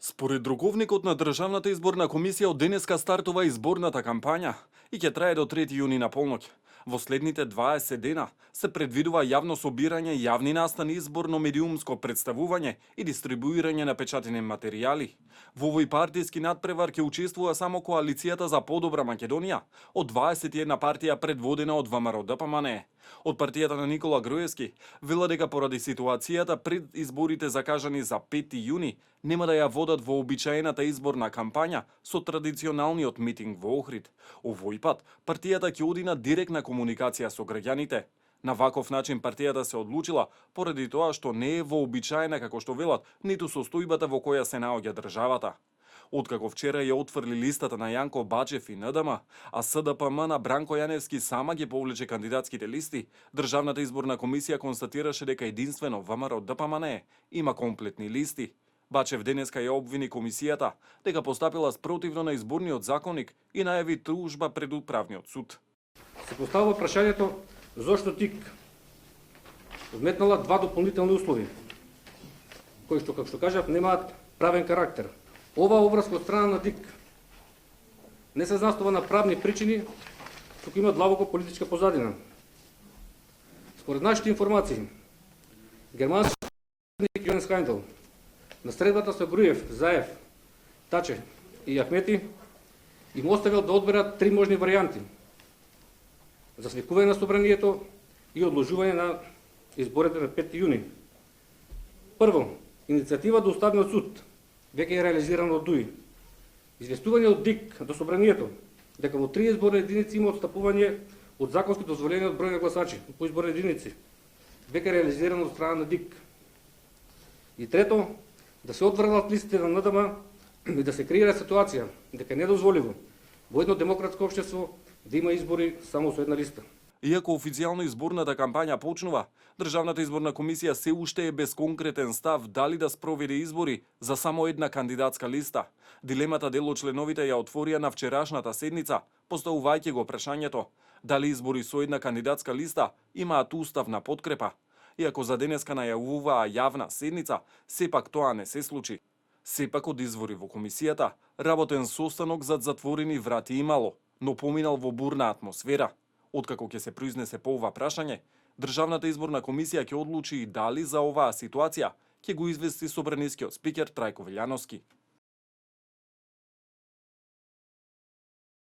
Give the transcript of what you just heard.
Според друговникот на Државната изборна комисија, од денеска стартува изборната кампања и ќе трае до 3 јуни на полноќ. Во следните 20 дена се предвидува јавно собирање, јавни настани, изборно медиумско представување и дистрибуирање на печатени материјали. Во овој партиски надпревар ќе учествува само коалицијата за подобра Македонија, од 21 партија предводена од ВМРО-ДПМНЕ. Од партијата на Никола Груевски вела дека поради ситуацијата пред изборите закажани за 5 јуни нема да ја водат вообичаената изборна кампања со традиционалниот митинг во Охрид. Овој пат партијата ќе оди на директна комуникација со граѓаните. На ваков начин партијата се одлучила поради тоа што не е вообичаена, како што велат, ниту состојбата во која се наоѓа државата. Откако вчера ја отфрли листата на Јанко Бачев и НДМ, а СДПМ на Бранко Јаневски сама ги повлече кандидатските листи, Државната изборна комисија констатираше дека единствено ВМРО-ДПМНЕ има комплетни листи. Бачев денеска ја обвини комисијата дека постапила спротивно на изборниот законник и најави тужба пред управниот суд. Се поставува прашањето зошто ТИК вметнала два дополнителни услови, кои што, како што кажав, немаат правен карактер. Ова обврска од страна на ТИК не се заснова на правни причини, туку има длабоко политичка позадина. Според нашите информации, германски председник Јонес Хајндел на средбата со Груев, Заев, Таче и Ахмети им оставил да одберат три можни варијанти за свикување на собранието и одложување на изборите на 5 јуни. Прво, иницијатива до Уставниот суд веќе е реализирана од ДУИ. Известување од ДИК до собранието дека во 3 изборни единици има отстапување од законски дозволениот број на гласачи по изборни единици, веќе е реализирано од страна на ДИК. И трето, да се отврлат листите на НДМ и да се креира ситуација дека не е дозволиво во едно демократско општество да има избори само со една листа. Иако официјално изборната кампања почнува, Државната изборна комисија се уште е без конкретен став дали да спроведе избори за само една кандидатска листа. Дилемата дел од членовите ја отворија на вчерашната седница, поставувајќи го прашањето дали избори со една кандидатска листа имаат уставна подкрепа. Иако за денеска најавуваа јавна седница, сепак тоа не се случи. Сепак од извори во комисијата, работен состанок зад затворени врати имало, но поминал во бурна атмосфера. Откако ќе се произнесе по ова прашање, Државната изборна комисија ќе одлучи и дали за оваа ситуација ќе го извести собранискиот спикер Трајко Велјановски.